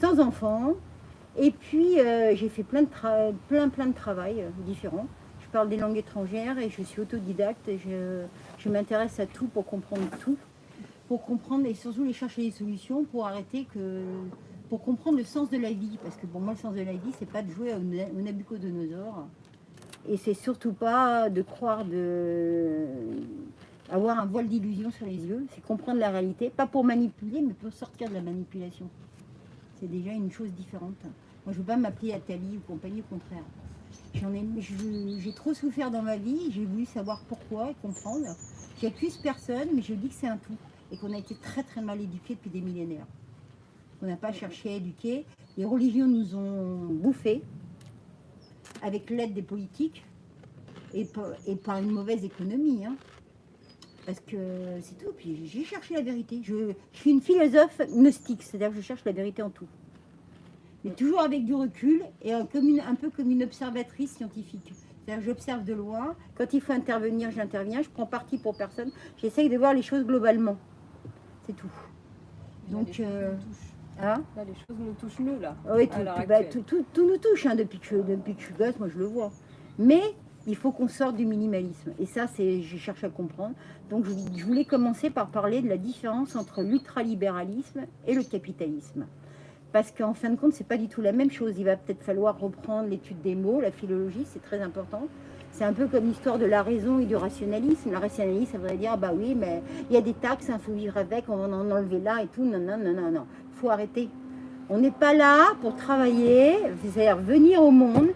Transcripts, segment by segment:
sans enfant. Et puis, j'ai fait plein de travail différents. Je parle des langues étrangères et je suis autodidacte. Et je m'intéresse à tout pour comprendre tout. Pour comprendre et surtout les chercher des solutions pour pour comprendre le sens de la vie. Parce que pour moi, le sens de la vie, c'est pas de jouer au Nabucodonosor. Et c'est surtout pas de croire avoir un voile d'illusion sur les yeux. C'est comprendre la réalité, pas pour manipuler, mais pour sortir de la manipulation. C'est déjà une chose différente. Moi, je ne veux pas m'appeler Athalie ou compagnie, au contraire. J'ai trop souffert dans ma vie, j'ai voulu savoir pourquoi et comprendre. J'accuse personne, mais je dis que c'est un tout. Et qu'on a été très très mal éduqués depuis des millénaires. On n'a pas cherché à éduquer. Les religions nous ont bouffés avec l'aide des politiques et par une mauvaise économie. Hein. Parce que c'est tout. Puis j'ai cherché la vérité. Je suis une philosophe gnostique, c'est-à-dire que je cherche la vérité en tout. Mais toujours avec du recul et un peu comme une observatrice scientifique. C'est-à-dire que j'observe de loin. Quand il faut intervenir, j'interviens. Je prends parti pour personne. J'essaye de voir les choses globalement. C'est tout. Donc, là, les choses nous touchent, nous, là. Oui, tout nous touche. Hein, depuis que je suis gosse, moi, je le vois. Mais il faut qu'on sorte du minimalisme. Et ça, je cherche à comprendre. Donc, je voulais commencer par parler de la différence entre l'ultralibéralisme et le capitalisme. Parce qu'en fin de compte, c'est pas du tout la même chose. Il va peut-être falloir reprendre l'étude des mots, la philologie, c'est très important. C'est un peu comme l'histoire de la raison et du rationalisme. La rationalisme, ça voudrait dire, bah oui, mais il y a des taxes, il faut vivre avec, on va en enlever là et tout. Non, non, non, non, non. Il faut arrêter. On n'est pas là pour travailler, c'est-à-dire venir au monde,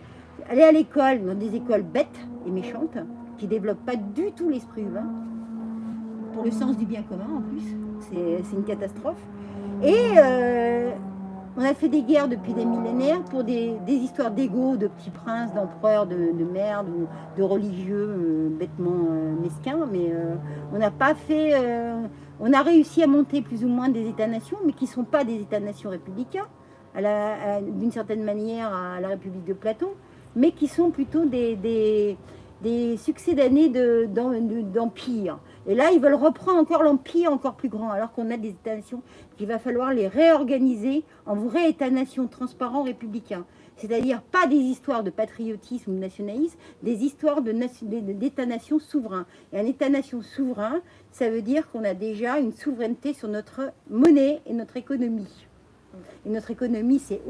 aller à l'école, dans des écoles bêtes et méchantes, qui ne développent pas du tout l'esprit humain, pour le sens du bien commun en plus. C'est une catastrophe. Et on a fait des guerres depuis des millénaires pour des histoires d'ego, de petits princes, d'empereurs, de merde, ou de religieux bêtement mesquins. Mais on n'a pas fait... on a réussi à monter plus ou moins des États-nations, mais qui ne sont pas des États-nations républicains, d'une certaine manière à la République de Platon, mais qui sont plutôt des succès d'années d'empire. Et là, ils veulent reprendre encore l'empire encore plus grand, alors qu'on a des États-nations qu'il va falloir les réorganiser en vrais États-nations transparents républicains. C'est-à-dire pas des histoires de patriotisme ou de nationalisme, des histoires d'États-nations souverains. Et un État-nation souverain, ça veut dire qu'on a déjà une souveraineté sur notre monnaie et notre économie. Et notre économie, c'est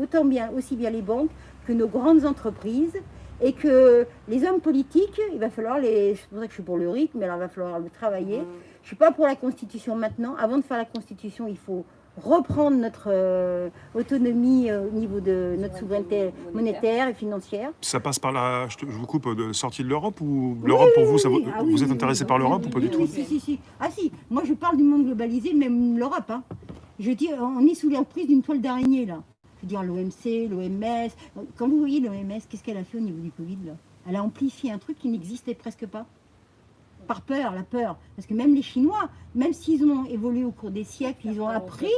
aussi bien les banques que nos grandes entreprises, et que les hommes politiques, il va falloir c'est pour ça que je suis pour le RIC, mais alors il va falloir le travailler. Je ne suis pas pour la Constitution maintenant. Avant de faire la Constitution, il faut reprendre notre autonomie au niveau de notre souveraineté monétaire et financière. Ça passe par je vous coupe, de sortie de l'Europe ou l'Europe pour vous, vous êtes intéressé par l'Europe ou pas du tout? Si. Ah si, moi je parle du monde globalisé, même l'Europe. Hein. Je dis, on est sous l'emprise d'une toile d'araignée là. Je veux dire l'OMC, l'OMS. Quand vous voyez l'OMS, qu'est-ce qu'elle a fait au niveau du Covid là? Elle a amplifié un truc qui n'existait presque pas. Par peur, la peur. Parce que même les Chinois, même s'ils ont évolué au cours des siècles, ils ont appris,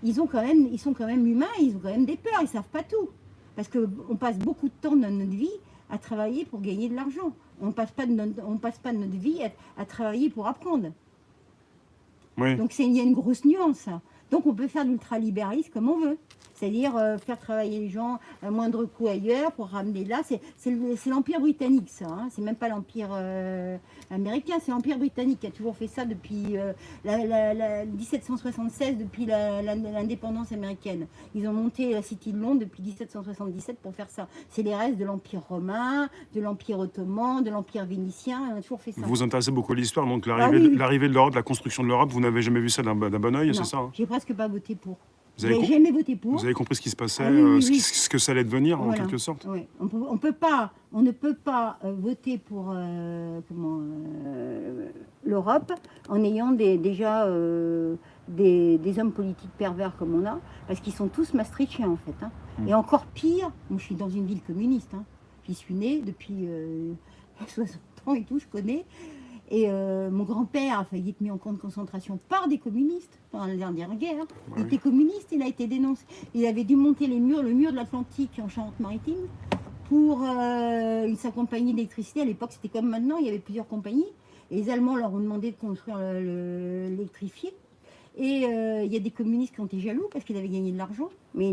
ils sont quand même humains, ils ont quand même des peurs, ils ne savent pas tout. Parce qu'on passe beaucoup de temps dans notre vie à travailler pour gagner de l'argent. On ne passe pas de notre vie à travailler pour apprendre. Oui. Donc il y a une grosse nuance. Donc on peut faire de l'ultralibéralisme comme on veut. C'est-à-dire faire travailler les gens à moindre coût ailleurs pour ramener là. C'est l'Empire britannique, ça. Hein. C'est même pas l'Empire américain, c'est l'Empire britannique qui a toujours fait ça depuis 1776, depuis l'indépendance américaine. Ils ont monté la City de Londres depuis 1777 pour faire ça. C'est les restes de l'Empire romain, de l'Empire ottoman, de l'Empire vénitien. On a toujours fait ça. Vous vous intéressez beaucoup à l'histoire, donc l'arrivée de l'Europe, la construction de l'Europe, vous n'avez jamais vu ça d'un bon oeil, c'est ça hein? J'ai presque pas voté pour. J'ai jamais voté pour. Vous avez compris ce qui se passait, ce que ça allait devenir en quelque sorte. Oui. On ne peut pas voter pour l'Europe en ayant déjà des hommes politiques pervers comme on a, parce qu'ils sont tous maastrichtiens en fait. Hein. Et encore pire, moi je suis dans une ville communiste. Hein. J'y suis née depuis 60 ans et tout, je connais. Et mon grand-père a failli être mis en camp de concentration par des communistes pendant la dernière guerre. Il était communiste, il a été dénoncé. Il avait dû monter le mur de l'Atlantique en Charente-Maritime pour sa compagnie d'électricité. À l'époque, c'était comme maintenant, il y avait plusieurs compagnies. Et les Allemands leur ont demandé de construire l'électrifié. Et il y a des communistes qui ont été jaloux parce qu'il avait gagné de l'argent. Mais lui,